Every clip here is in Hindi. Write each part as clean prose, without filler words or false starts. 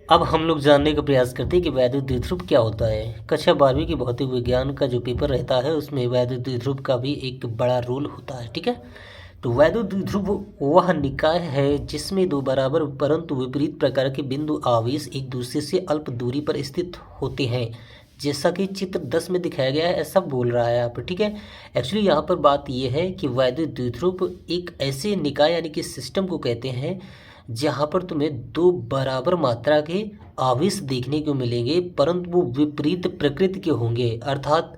अब हम लोग जानने का प्रयास करते हैं कि वैद्युत द्विध्रुव क्या होता है। कक्षा 12वीं की भौतिक विज्ञान का जो पेपर रहता है उसमें वैद्युत द्विध्रुव का भी एक बड़ा रोल होता है, ठीक है। तो वैद्युत द्विध्रुव वह निकाय है जिसमें दो बराबर परंतु विपरीत प्रकार के बिंदु आवेश एक दूसरे से अल्प दूरी पर स्थित होते हैं, जैसा कि चित्र 10 में दिखाया गया है, ऐसा बोल रहा है यहाँ पर, ठीक है। एक्चुअली यहाँ पर बात यह है कि वैद्युत द्विध्रुव एक ऐसे निकाय यानी कि सिस्टम को कहते हैं जहाँ पर तुम्हें दो बराबर मात्रा के आवेश देखने को मिलेंगे परंतु वो विपरीत प्रकृति के होंगे। अर्थात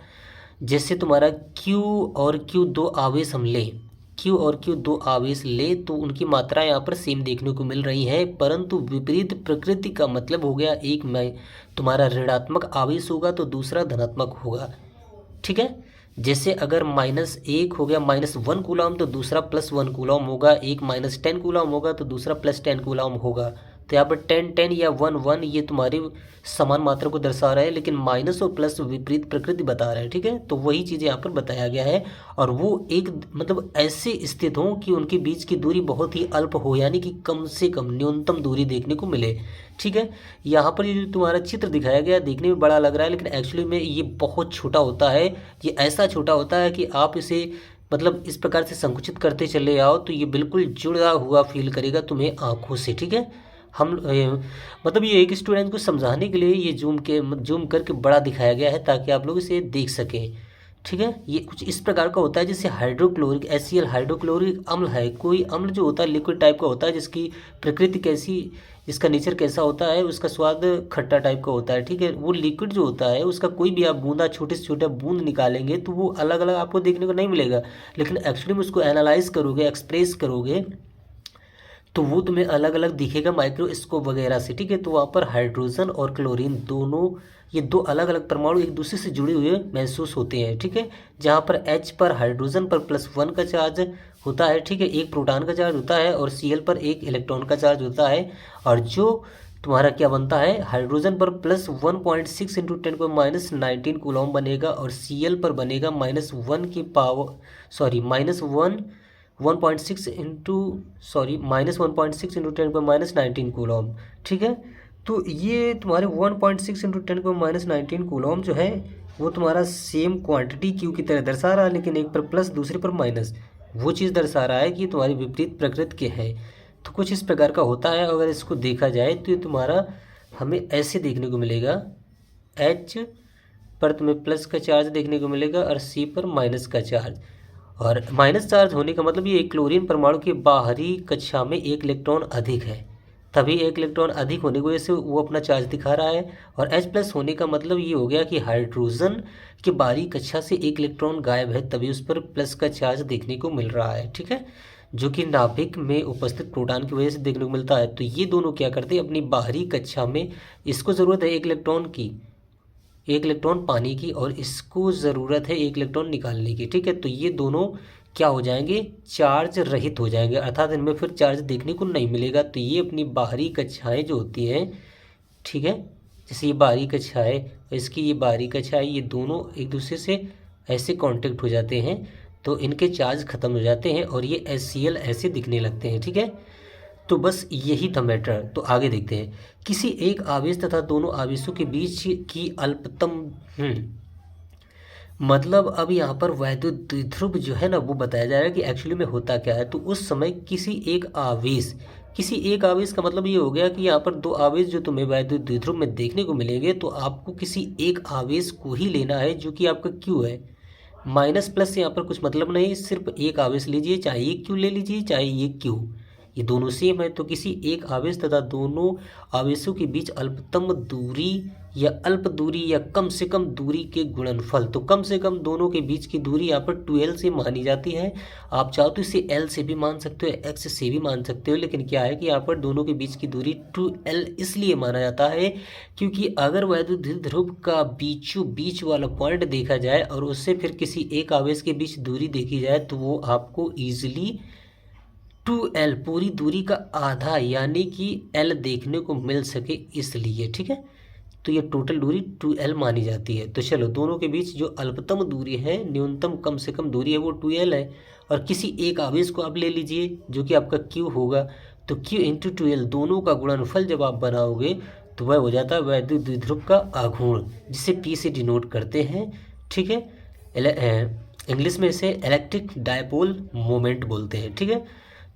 जैसे तुम्हारा Q और Q दो आवेश हम लें, Q और Q दो आवेश ले तो उनकी मात्रा यहाँ पर सेम देखने को मिल रही है, परंतु विपरीत प्रकृति का मतलब हो गया एक में तुम्हारा ऋणात्मक आवेश होगा तो दूसरा धनात्मक होगा, ठीक है। जैसे अगर -1 हो गया -1 कूलम तो दूसरा +1 कूलम होगा, एक -10 कूलम होगा तो दूसरा +10 कूलम होगा। तो यहाँ पर 10 या 1 ये तुम्हारी समान मात्रा को दर्शा रहा है, लेकिन माइनस और प्लस विपरीत प्रकृति बता रहा है, ठीक है। तो वही चीज़ यहाँ पर बताया गया है और वो एक मतलब ऐसे स्थित हों कि उनके बीच की दूरी बहुत ही अल्प हो, यानी कि कम से कम न्यूनतम दूरी देखने को मिले, ठीक है। यहाँ पर ये जो तुम्हारा चित्र दिखाया गया देखने में बड़ा लग रहा है, लेकिन एक्चुअली में ये बहुत छोटा होता है। ये ऐसा छोटा होता है कि आप इसे मतलब इस प्रकार से संकुचित करते चले आओ तो ये बिल्कुल जुड़ा हुआ फील करेगा तुम्हें आंखों से, ठीक है। हम मतलब ये एक स्टूडेंट को समझाने के लिए ये जूम करके बड़ा दिखाया गया है ताकि आप लोग इसे देख सकें, ठीक है। ये कुछ इस प्रकार का होता है जैसे हाइड्रोक्लोरिक HCl हाइड्रोक्लोरिक अम्ल है। कोई अम्ल जो होता है लिक्विड टाइप का होता है जिसकी प्रकृति कैसी, जिसका नेचर कैसा होता है, उसका स्वाद खट्टा टाइप का होता है, ठीक है। वो लिक्विड जो होता है उसका कोई भी आप बूंदा छोटे से छोटा बूंद निकालेंगे तो वो अलग अलग आपको देखने को नहीं मिलेगा, लेकिन एक्चुअली में उसको एनालाइज करोगे, एक्सप्रेस करोगे तो वो तुम्हें अलग अलग दिखेगा माइक्रोस्कोप वगैरह से, ठीक है। तो वहाँ पर हाइड्रोजन और क्लोरीन दोनों, ये दो अलग अलग परमाणु एक दूसरे से जुड़े हुए महसूस होते हैं, ठीक है। जहाँ पर H पर हाइड्रोजन पर +1 का चार्ज होता है, ठीक है, एक प्रोटॉन का चार्ज होता है, और Cl पर एक इलेक्ट्रॉन का चार्ज होता है। और जो तुम्हारा क्या बनता है, हाइड्रोजन पर +1.6 × 10⁻19 कूलम बनेगा और Cl पर बनेगा -1 की पावर सॉरी -1.6 इंटू -1.6 × 10⁻19 कूलम, ठीक है। तो ये तुम्हारे 1.6 × 10⁻19 कूलम जो है वो तुम्हारा सेम क्वांटिटी क्यू की तरह दर्शा रहा है, लेकिन एक पर प्लस दूसरे पर माइनस, वो चीज़ दर्शा रहा है कि तुम्हारी विपरीत प्रकृति के है। तो कुछ इस प्रकार का होता है। अगर इसको देखा जाए तो ये तुम्हारा हमें ऐसे देखने को मिलेगा, H पर तुम्हें प्लस का चार्ज देखने को मिलेगा और C पर माइनस का चार्ज। और माइनस चार्ज होने का मतलब ये एक क्लोरीन परमाणु की बाहरी कक्षा में एक इलेक्ट्रॉन अधिक है, तभी एक इलेक्ट्रॉन अधिक होने की वजह से वो अपना चार्ज दिखा रहा है। और H+ होने का मतलब ये हो गया कि हाइड्रोजन की बाहरी कक्षा से एक इलेक्ट्रॉन गायब है, तभी उस पर प्लस का चार्ज देखने को मिल रहा है, ठीक है, जो कि नाभिक में उपस्थित प्रोटॉन की वजह से देखने को मिलता है। तो ये दोनों क्या करते हैं अपनी बाहरी कक्षा में, इसको ज़रूरत है एक इलेक्ट्रॉन की, एक इलेक्ट्रॉन पानी की, और इसको ज़रूरत है एक इलेक्ट्रॉन निकालने की, ठीक है। तो ये दोनों क्या हो जाएंगे, चार्ज रहित हो जाएंगे, अर्थात इनमें फिर चार्ज देखने को नहीं मिलेगा। तो ये अपनी बाहरी कक्षाएं जो होती हैं, ठीक है, जैसे ये बाहरी कक्षा है, इसकी ये बाहरी कक्षा है, ये दोनों एक दूसरे से ऐसे कांटेक्ट हो जाते हैं तो इनके चार्ज ख़त्म हो जाते हैं और ये HCl ऐसे दिखने लगते हैं, ठीक है। तो बस यही था मैटर। तो आगे देखते हैं, किसी एक आवेश तथा दोनों आवेशों के बीच की अल्पतम मतलब अब यहाँ पर वैद्युत द्विध्रुव जो है ना वो बताया जा रहा है कि एक्चुअली में होता क्या है। तो उस समय किसी एक आवेश का मतलब ये हो गया कि यहाँ पर दो आवेश जो तुम्हें वैद्युत द्विध्रुव में देखने को मिलेंगे, तो आपको किसी एक आवेश को ही लेना है जो कि आपका Q है। माइनस प्लस से यहाँ पर कुछ मतलब नहीं, सिर्फ एक आवेश लीजिए, चाहे ये Q ले लीजिए चाहे ये Q, ये दोनों सेम है। तो किसी एक आवेश तथा दोनों आवेशों के बीच अल्पतम दूरी या अल्प दूरी या कम से कम दूरी के गुणनफल, तो कम से कम दोनों के बीच की दूरी यहाँ पर 2L से मानी जाती है। आप चाहो तो इसे L से भी मान सकते हो, X से भी मान सकते हो, लेकिन क्या है कि यहाँ पर दोनों के बीच की दूरी 2L इसलिए माना जाता है क्योंकि अगर वैद्युत ध्रुव का बीचों बीच वाला पॉइंट देखा जाए और उससे फिर किसी एक आवेश के बीच दूरी देखी जाए तो वो आपको ईजिली 2L पूरी दूरी का आधा यानी कि L देखने को मिल सके इसलिए, ठीक है। तो ये टोटल दूरी 2L मानी जाती है। तो चलो दोनों के बीच जो अल्पतम दूरी है, न्यूनतम कम से कम दूरी है, वो 2L है। और किसी एक आवेश को आप ले लीजिए जो कि आपका Q होगा, तो Q × 2L दोनों का गुणनफल जब आप बनाओगे तो वह हो जाता है वैद्युत द्विध्रुव का आघूर्ण, जिसे पी से डिनोट करते हैं। ठीक है, इंग्लिश में इसे इलेक्ट्रिक डायपोल मोमेंट बोलते हैं। ठीक है,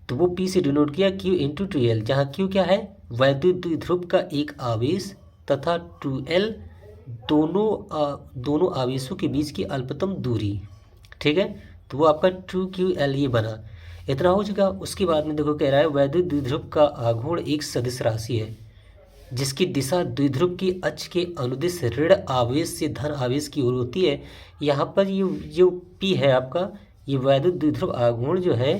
तो वो पी से डिनोट किया Q इंटू टू एल, जहाँ Q क्या है, वैद्युत द्विध्रुव का एक आवेश तथा 2L दोनों आवेशों के बीच की अल्पतम दूरी। ठीक है, तो वो आपका 2QL ये बना। इतना हो चुका। उसके बाद में देखो कह रहा है वैद्युत द्विध्रुव का आघूर्ण एक सदिश राशि है जिसकी दिशा द्विध्रुव की अक्ष के अनुदिश ऋण आवेश से धन आवेश की ओर होती है। यहाँ पर ये जो P है आपका, ये वैद्युत द्विध्रुव आघूर्ण जो है,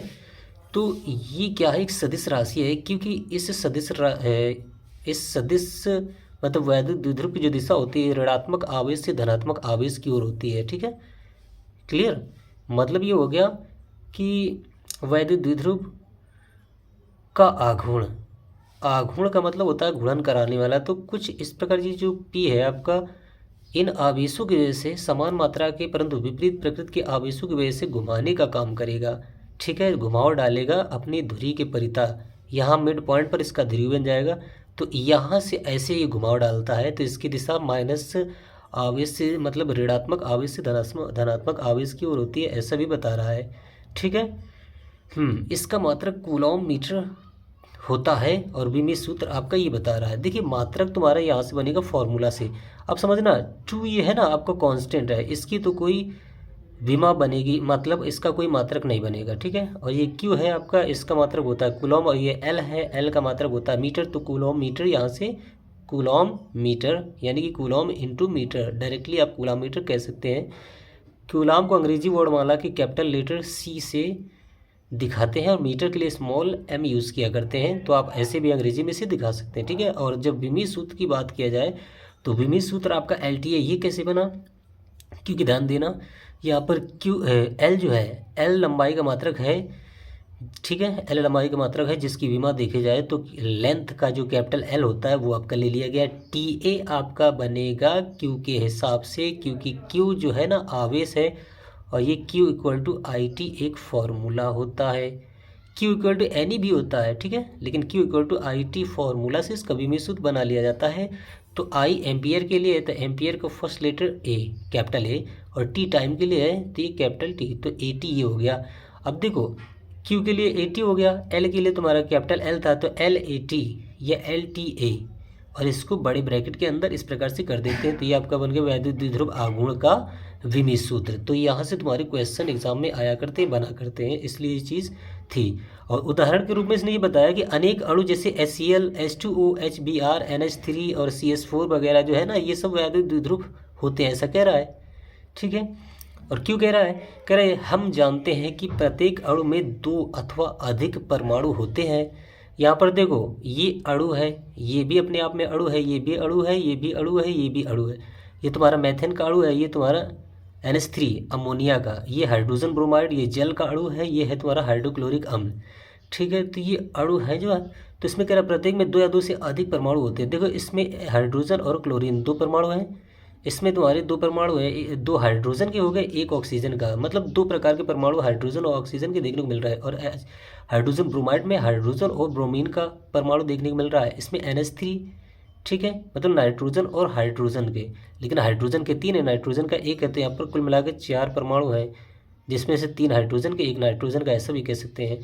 तो ये क्या है, एक सदिश राशि है, क्योंकि इस सदिश मतलब वैद्युत द्विध्रुव की जो दिशा होती है ऋणात्मक आवेश से धनात्मक आवेश की ओर होती है। ठीक है, क्लियर। मतलब ये हो गया कि वैद्युत द्विध्रुव का आघूर्ण, आघूर्ण का मतलब होता है घूर्णन कराने वाला। तो कुछ इस प्रकार की जो P है आपका, इन आवेशों की वजह से समान मात्रा के परंतु विपरीत प्रकृति के आवेशों की वजह से घुमाने का काम करेगा। ठीक है, घुमाव डालेगा अपनी धुरी के परिता, यहाँ मिड पॉइंट पर इसका ध्रुव बन जाएगा। तो यहाँ से ऐसे ही घुमाव डालता है, तो इसकी दिशा माइनस आवेश से मतलब ऋणात्मक आवेश से धनात्मक आवेश की ओर होती है, ऐसा भी बता रहा है। ठीक है, इसका मात्रक कूलॉम मीटर होता है और विमीय सूत्र आपका ये बता रहा है। देखिए मात्रक तुम्हारा यहाँ से बनेगा फॉर्मूला से। अब समझना 2 ये है ना आपका कांस्टेंट है, इसकी तो कोई विमा बनेगी, मतलब इसका कोई मात्रक नहीं बनेगा। ठीक है, और ये Q है आपका, इसका मात्रक होता है कूलॉम, और ये L है, L का मात्रक होता है मीटर। तो कूलॉम मीटर, यहाँ से कूलॉम मीटर यानी कि कूलॉम इंटू मीटर, डायरेक्टली आप कूलॉम मीटर कह सकते हैं। कूलॉम को अंग्रेजी वर्णमाला के कैपिटल लेटर C से दिखाते हैं और मीटर के लिए स्मॉल m यूज़ किया करते हैं, तो आप ऐसे भी अंग्रेजी में से दिखा सकते हैं। ठीक है, और जब विमीय सूत्र की बात किया जाए तो विमीय सूत्र आपका LT है। ये कैसे बना, क्योंकि ध्यान देना यहाँ पर L जो है, L लंबाई का मात्रक है। ठीक है, L लंबाई का मात्रक है जिसकी विमा देखे जाए तो लेंथ का जो कैपिटल L होता है वो आपका ले लिया गया। TA आपका बनेगा Q के हिसाब से, क्योंकि Q जो है ना आवेश है, और ये Q इक्वल टू IT एक फॉर्मूला होता है। Q इक्वल टू एनी भी होता है, ठीक है, लेकिन Q equal to IT formula से इसका विमीय सूत्र बना लिया जाता है। तो I एम्पियर के लिए है तो एम्पियर का first letter A capital A, और T टाइम के लिए है तो ये कैपिटल T, तो AT ये हो गया। अब देखो Q के लिए AT हो गया, L के लिए तुम्हारा कैपिटल L था तो LAT या LTA, और इसको बड़े ब्रैकेट के अंदर इस प्रकार से कर देते हैं। तो ये आपका बन गया वैद्युत द्विध्रुव आघूर्ण का विमीय सूत्र। तो यहाँ से तुम्हारे क्वेश्चन एग्जाम में आया करते हैं, बना करते हैं, इसलिए ये चीज़ थी। और उदाहरण के रूप में इसने ये बताया कि अनेक अणु जैसे HCl, H2O, HBr, NH3 और CS4 वगैरह जो है ना, ये सब वैद्युत द्विध्रुव होते हैं, ऐसा कह रहा है। ठीक है, और क्यों कह रहा है, कह रहा है हम जानते हैं कि प्रत्येक अणु में 2 अथवा अधिक परमाणु होते हैं। यहाँ पर देखो ये अणु है, ये भी अपने आप में अणु है, ये भी अणु है, ये भी अणु है, ये भी अणु है। ये तुम्हारा मेथेन का अणु है, ये तुम्हारा NH3 अमोनिया का, ये हाइड्रोजन ब्रोमाइड, ये जल का अणु है, ये है तुम्हारा हाइड्रोक्लोरिक अम्ल। ठीक है, तो ये अणु है जो है, तो इसमें कह रहा है प्रत्येक में 2 या 2 से अधिक परमाणु होते हैं। देखो इसमें हाइड्रोजन और क्लोरीन 2 परमाणु हैं, इसमें तुम्हारे 2 परमाणु है, 2 हाइड्रोजन के हो गए, 1 ऑक्सीजन का, मतलब 2 प्रकार के परमाणु हाइड्रोजन और ऑक्सीजन के देखने को मिल रहा है। और हाइड्रोजन ब्रोमाइड में हाइड्रोजन और ब्रोमीन का परमाणु देखने को मिल रहा है। इसमें NH3, ठीक है, मतलब नाइट्रोजन और हाइड्रोजन के, लेकिन हाइड्रोजन के 3 है, नाइट्रोजन का 1 है, तो यहाँ पर कुल मिलाकर 4 परमाणु हैं, जिसमें से 3 हाइड्रोजन के 1 नाइट्रोजन का, ऐसा भी कह सकते हैं।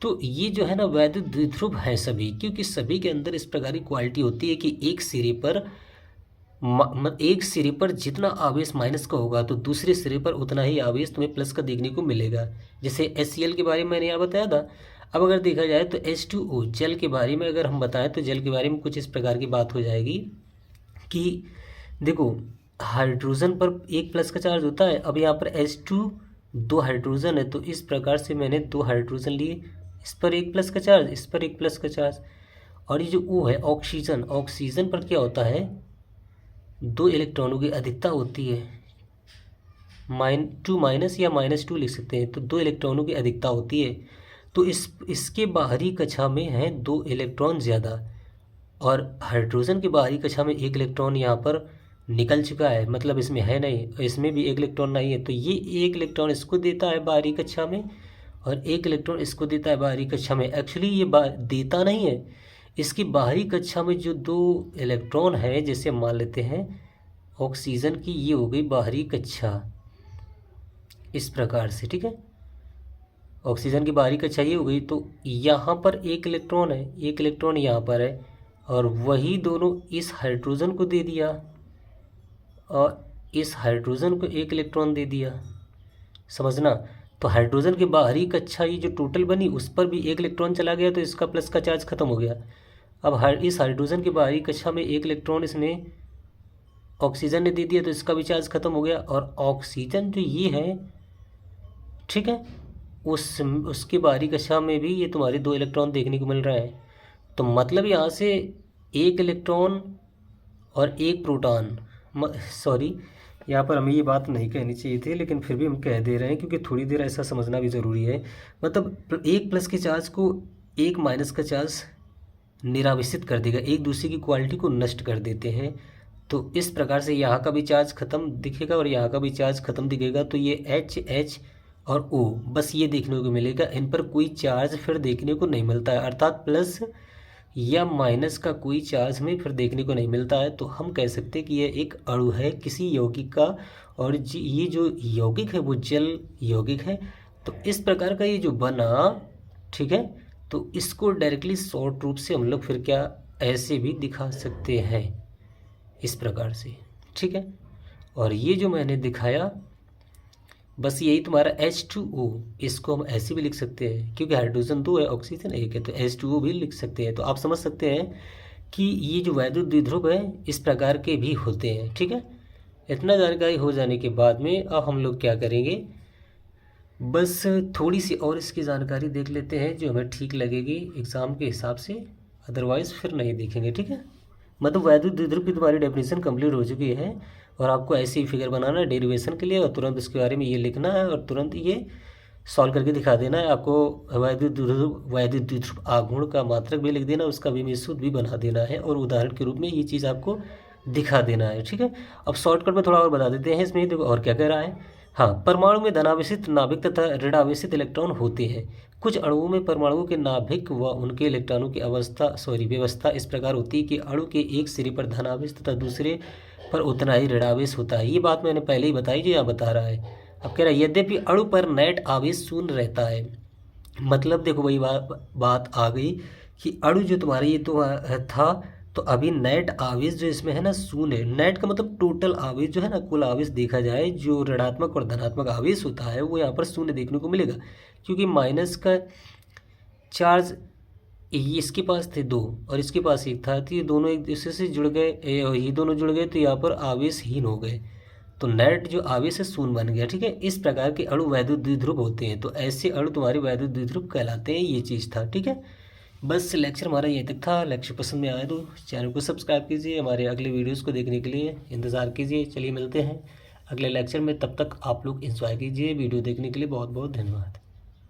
तो ये जो है ना वैद्युत द्विध्रुव हैं सभी, क्योंकि सभी के अंदर इस प्रकार की क्वालिटी होती है कि एक सिरे पर जितना आवेश माइनस का होगा तो दूसरे सिरे पर उतना ही आवेश तुम्हें प्लस का देखने को मिलेगा। जैसे HCl के बारे में मैंने यहाँ बताया था। अब अगर देखा जाए तो H2O जल के बारे में अगर हम बताएं तो जल के बारे में कुछ इस प्रकार की बात हो जाएगी कि देखो हाइड्रोजन पर 1 प्लस का चार्ज होता है। अब यहाँ पर H2 2 हाइड्रोजन है, तो इस प्रकार से मैंने 2 हाइड्रोजन लिए, इस पर 1 प्लस का चार्ज, इस पर 1 प्लस का चार्ज। और ये जो O है ऑक्सीजन, ऑक्सीजन पर क्या होता है, 2 इलेक्ट्रॉनों की अधिकता होती है, -2 माइनस या -2 लिख सकते हैं, तो 2 इलेक्ट्रॉनों की अधिकता होती है। तो इसके बाहरी कक्षा में है 2 इलेक्ट्रॉन ज़्यादा, और हाइड्रोजन के बाहरी कक्षा में 1 इलेक्ट्रॉन यहाँ पर निकल चुका है, मतलब इसमें है नहीं, इसमें भी 1 इलेक्ट्रॉन नहीं है। तो ये 1 इलेक्ट्रॉन इसको देता है बाहरी कक्षा में, और 1 इलेक्ट्रॉन इसको देता है बाहरी कक्षा में। एक्चुअली ये देता नहीं है, इसकी बाहरी कक्षा में जो 2 इलेक्ट्रॉन है, जैसे मान लेते हैं ऑक्सीजन की, ये हो गई बाहरी कक्षा इस प्रकार से, ठीक है। ऑक्सीजन की बाहरी कक्षा ये हो गई। तो यहाँ पर एक इलेक्ट्रॉन है, एक इलेक्ट्रॉन यहाँ पर है, और वही दोनों इस हाइड्रोजन को दे दिया और इस हाइड्रोजन को एक इलेक्ट्रॉन दे दिया, समझना। तो हाइड्रोजन की बाहरी कक्षा ये जो टोटल बनी उस पर भी एक इलेक्ट्रॉन चला गया, तो इसका प्लस का चार्ज खत्म हो गया। अब इस हाइड्रोजन की बाहरी कक्षा में एक इलेक्ट्रॉन इसने ऑक्सीजन ने दे दिया, तो इसका भी चार्ज खत्म हो गया। और ऑक्सीजन जो ये है, ठीक है, उसकी बाहरी कक्षा में भी ये तुम्हारे 2 इलेक्ट्रॉन देखने को मिल रहा है। तो मतलब यहाँ से एक इलेक्ट्रॉन और एक प्रोटॉन, सॉरी यहाँ पर हमें ये बात नहीं कहनी चाहिए थी, लेकिन फिर भी हम कह दे रहे हैं क्योंकि थोड़ी देर ऐसा समझना भी ज़रूरी है। मतलब एक प्लस के चार्ज को एक माइनस का चार्ज निरावेशित कर देगा, एक दूसरे की क्वालिटी को नष्ट कर देते हैं। तो इस प्रकार से यहाँ का भी चार्ज खत्म दिखेगा और यहाँ का भी चार्ज खत्म दिखेगा। तो ये H और O बस ये देखने को मिलेगा, इन पर कोई चार्ज फिर देखने को नहीं मिलता है, अर्थात प्लस या माइनस का कोई चार्ज हमें फिर देखने को नहीं मिलता है। तो हम कह सकते हैं कि यह एक अणु है किसी यौगिक का, और ये जो यौगिक है वो जल यौगिक है। तो इस प्रकार का ये जो बना, ठीक है, तो इसको डायरेक्टली शॉर्ट रूप से हम लोग फिर क्या ऐसे भी दिखा सकते हैं, इस प्रकार से, ठीक है। और ये जो मैंने दिखाया बस यही तुम्हारा H2O, इसको हम ऐसे भी लिख सकते हैं क्योंकि हाइड्रोजन 2 है, ऑक्सीजन 1 है, तो H2O भी लिख सकते हैं। तो आप समझ सकते हैं कि ये जो वैद्युत द्विध्रुव है इस प्रकार के भी होते हैं, ठीक है। इतना जानकारी हो जाने के बाद में अब हम लोग क्या करेंगे, बस थोड़ी सी और इसकी जानकारी देख लेते हैं जो हमें ठीक लगेगी एग्ज़ाम के हिसाब से, अदरवाइज़ फिर नहीं देखेंगे, ठीक है। मतलब वैद्युत द्विध्रुव की तुम्हारी डेफिनेशन कंप्लीट हो चुकी है, और आपको ऐसी फिगर बनाना है डेरिवेशन के लिए, और तुरंत इसके बारे में ये लिखना है और तुरंत ये सॉल्व करके दिखा देना है। आपको वैद्युत द्विध्रुव आघूर्ण का मात्रक भी लिख देना, उसका भी सूत्र भी बना देना है, और उदाहरण के रूप में ये चीज़ आपको दिखा देना है, ठीक है। अब शॉर्टकट में थोड़ा और बता देते हैं इसमें, देखो और क्या कह रहा है। हाँ, परमाणु में धनावेशित नाभिक तथा ऋणावेशित इलेक्ट्रॉन होते हैं। कुछ अणुओं में परमाणुओं के नाभिक व उनके इलेक्ट्रॉनों की व्यवस्था इस प्रकार होती है कि अणु के एक सिरे पर धनावेश तथा दूसरे पर उतना ही ऋणावेश होता है। ये बात मैंने पहले ही बताई जो यहाँ बता रहा है। अब कह रहा है यद्यपि अणु पर नेट आवेश शून्य रहता है। मतलब देखो वही बात आ गई कि अणु जो तुम्हारे ये तो था, तो अभी नेट आवेश जो इसमें है ना शून्य है। नेट का मतलब टोटल आवेश जो है ना, कुल आवेश देखा जाए जो ऋणात्मक और धनात्मक आवेश होता है वो यहाँ पर शून्य देखने को मिलेगा, क्योंकि माइनस का चार्ज इसके पास थे 2 और इसके पास 1 था, तो ये दोनों एक दूसरे से जुड़ गए, ये दोनों जुड़ गए, तो यहाँ पर आवेशहीन हो गए, तो नेट जो आवेश है शून्य बन गया, ठीक है। इस प्रकार के अणु वैद्युत द्विध्रुव होते हैं, तो ऐसे अणु तुम्हारे वैद्युत द्विध्रुव कहलाते हैं। ये चीज़ था, ठीक है। बस लेक्चर हमारा ये तक था। लेक्चर पसंद में आए तो चैनल को सब्सक्राइब कीजिए, हमारे अगले वीडियोस को देखने के लिए इंतज़ार कीजिए। चलिए मिलते हैं अगले लेक्चर में, तब तक आप लोग एंजॉय कीजिए। वीडियो देखने के लिए बहुत बहुत धन्यवाद।